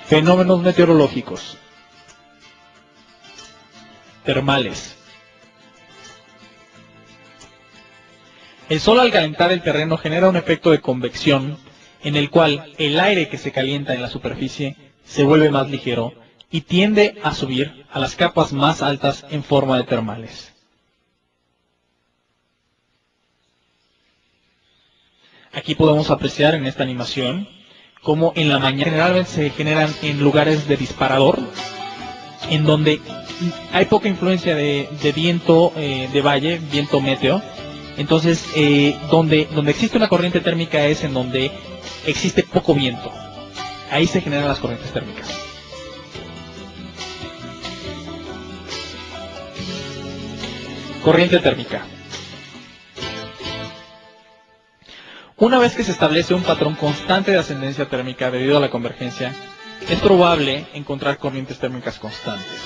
Fenómenos meteorológicos. Termales. El sol al calentar el terreno genera un efecto de convección en el cual el aire que se calienta en la superficie se vuelve más ligero y tiende a subir a las capas más altas en forma de termales. Aquí podemos apreciar en esta animación cómo en la mañana generalmente se generan en lugares de disparador, en donde hay poca influencia de viento de valle, viento meteo. Entonces, donde existe una corriente térmica es en donde existe poco viento. Ahí se generan las corrientes térmicas. Corriente térmica. Una vez que se establece un patrón constante de ascendencia térmica debido a la convergencia, es probable encontrar corrientes térmicas constantes.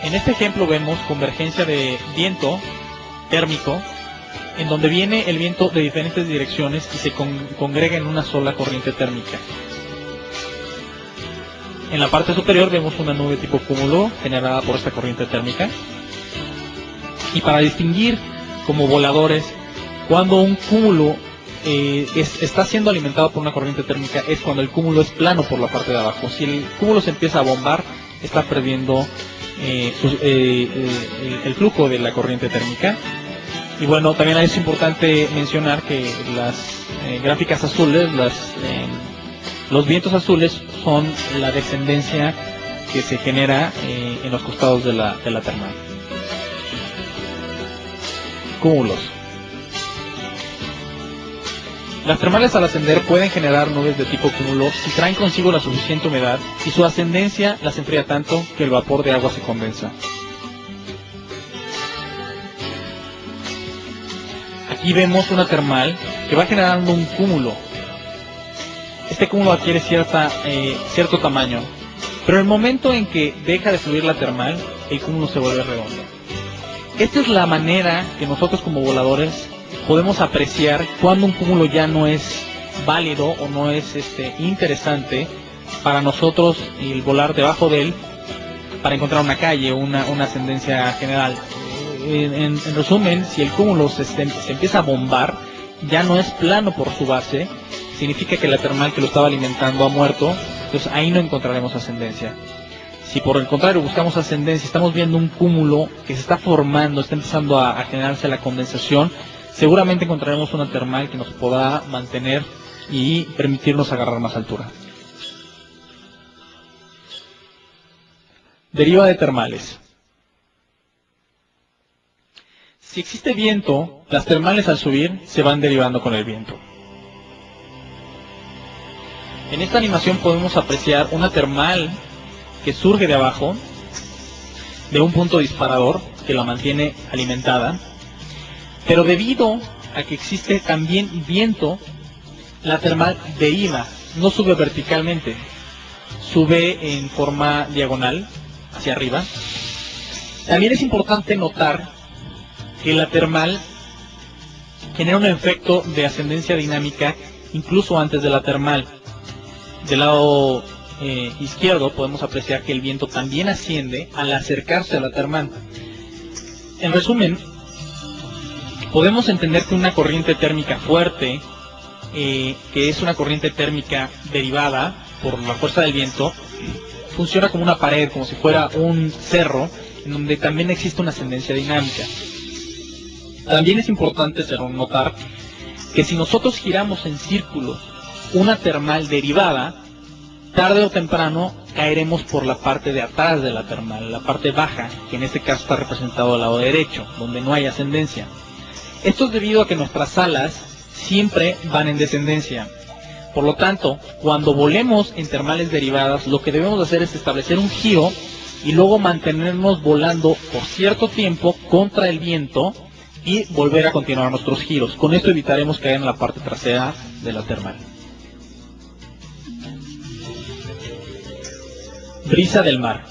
En este ejemplo vemos convergencia de viento térmico, en donde viene el viento de diferentes direcciones y se congrega en una sola corriente térmica. En la parte superior vemos una nube tipo cúmulo generada por esta corriente térmica. Y para distinguir como voladores cuando un cúmulo está siendo alimentado por una corriente térmica es cuando el cúmulo es plano por la parte de abajo. Si el cúmulo se empieza a bombar, está perdiendo el flujo de la corriente térmica. Y bueno, también es importante mencionar que las gráficas azules, los vientos azules son la descendencia que se genera en los costados de la termal. Cúmulos. Las termales al ascender pueden generar nubes de tipo cúmulo si traen consigo la suficiente humedad y su ascendencia las enfría tanto que el vapor de agua se condensa. Aquí vemos una termal que va generando un cúmulo. Este cúmulo adquiere cierto tamaño, pero en el momento en que deja de fluir la termal, el cúmulo se vuelve redondo. Esta es la manera que nosotros como voladores podemos apreciar cuando un cúmulo ya no es válido o no es interesante para nosotros el volar debajo de él para encontrar una calle, una ascendencia general. En resumen, si el cúmulo se empieza a bombar, ya no es plano por su base, significa que la termal que lo estaba alimentando ha muerto, entonces ahí no encontraremos ascendencia. Si por el contrario buscamos ascendencia, estamos viendo un cúmulo que se está formando, está empezando a generarse la condensación, seguramente encontraremos una termal que nos podrá mantener y permitirnos agarrar más altura. Deriva de termales. Si existe viento, las termales al subir se van derivando con el viento. En esta animación podemos apreciar una termal que surge de abajo, de un punto disparador que la mantiene alimentada, pero debido a que existe también viento, la termal deriva, no sube verticalmente, sube en forma diagonal hacia arriba. También es importante notar que la termal genera un efecto de ascendencia dinámica incluso antes de la termal. Del lado izquierdo podemos apreciar que el viento también asciende al acercarse a la termal. En resumen, podemos entender que una corriente térmica fuerte, que es una corriente térmica derivada por la fuerza del viento, funciona como una pared, como si fuera un cerro, en donde también existe una ascendencia dinámica. También es importante notar que si nosotros giramos en círculos una termal derivada, tarde o temprano caeremos por la parte de atrás de la termal, la parte baja, que en este caso está representado al lado derecho, donde no hay ascendencia. Esto es debido a que nuestras alas siempre van en descendencia. Por lo tanto, cuando volemos en termales derivadas, lo que debemos hacer es establecer un giro y luego mantenernos volando por cierto tiempo contra el viento y volver a continuar nuestros giros. Con esto evitaremos caer en la parte trasera de la termal. Brisa del mar.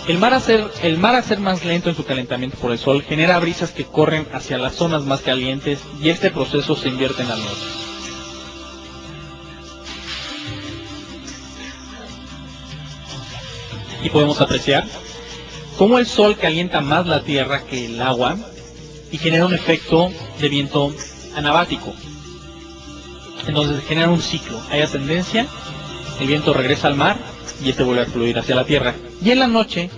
El mar al ser más lento en su calentamiento por el sol genera brisas que corren hacia las zonas más calientes y este proceso se invierte en la noche. Aquí podemos apreciar cómo el sol calienta más la tierra que el agua y genera un efecto de viento anabático. Entonces genera un ciclo, hay ascendencia, el viento regresa al mar y este vuelve a fluir hacia la tierra. Y en la noche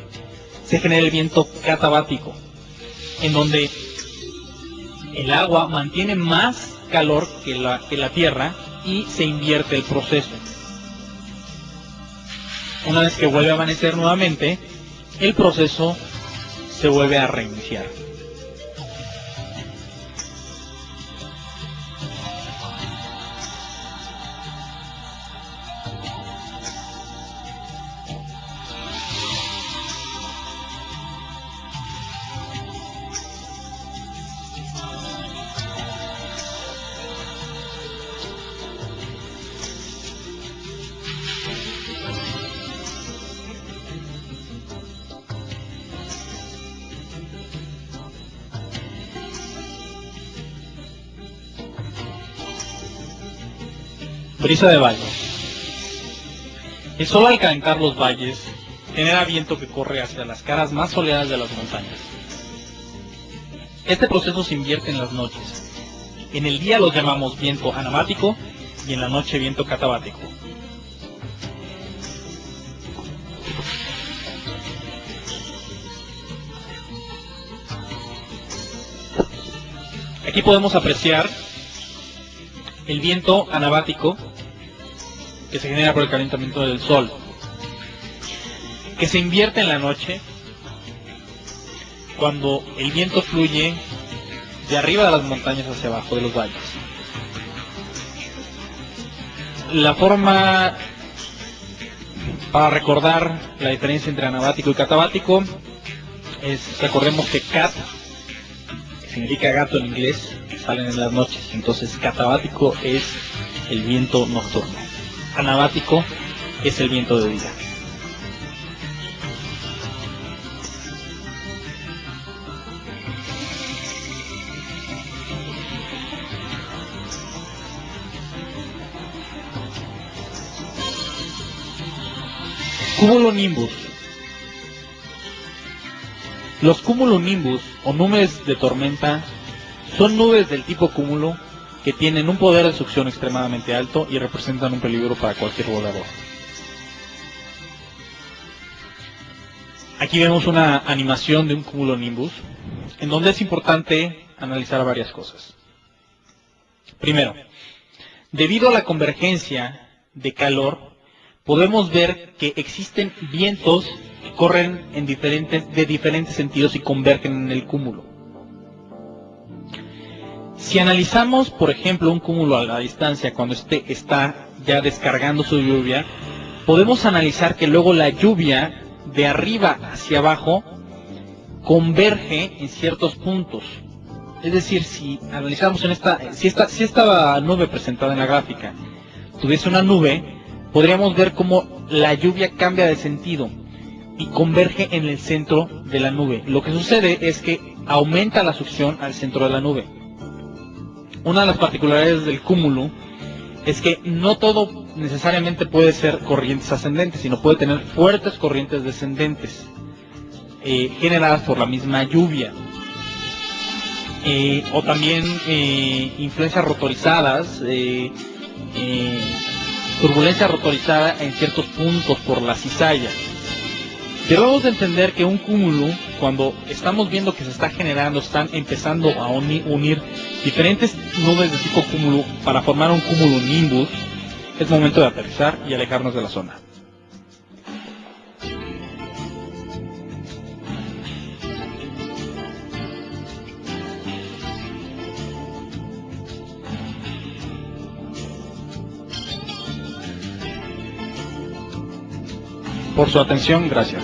se genera el viento catabático, en donde el agua mantiene más calor que la tierra y se invierte el proceso. Una vez que vuelve a amanecer nuevamente, el proceso se vuelve a reiniciar. Brisa de valle. El sol al calentar los valles genera viento que corre hacia las caras más soleadas de las montañas. Este proceso se invierte en las noches. En el día lo llamamos viento anabático y en la noche viento catabático. Aquí podemos apreciar el viento anabático que se genera por el calentamiento del sol, que se invierte en la noche cuando el viento fluye de arriba de las montañas hacia abajo de los valles. La forma para recordar la diferencia entre anabático y catabático es, recordemos que cat, que significa gato en inglés, salen en las noches, entonces catabático es el viento nocturno, anabático es el viento de día. Cumulonimbus. Los cumulonimbus o nubes de tormenta son nubes del tipo cúmulo que tienen un poder de succión extremadamente alto y representan un peligro para cualquier volador. Aquí vemos una animación de un cumulonimbus en donde es importante analizar varias cosas. Primero, debido a la convergencia de calor, podemos ver que existen vientos que corren de diferentes sentidos y convergen en el cúmulo. Si analizamos, por ejemplo, un cúmulo a la distancia cuando este está ya descargando su lluvia, podemos analizar que luego la lluvia de arriba hacia abajo converge en ciertos puntos. Es decir, si analizamos si esta nube presentada en la gráfica tuviese una nube, podríamos ver cómo la lluvia cambia de sentido y converge en el centro de la nube. Lo que sucede es que aumenta la succión al centro de la nube. Una de las particularidades del cúmulo es que no todo necesariamente puede ser corrientes ascendentes, sino puede tener fuertes corrientes descendentes generadas por la misma lluvia. O también influencias rotorizadas, turbulencia rotorizada en ciertos puntos por la cizalla. Debemos de entender que un cúmulo, cuando estamos viendo que se está generando, están empezando a unir diferentes nubes de tipo cúmulo para formar un cumulonimbus, es momento de aterrizar y alejarnos de la zona. Por su atención, gracias.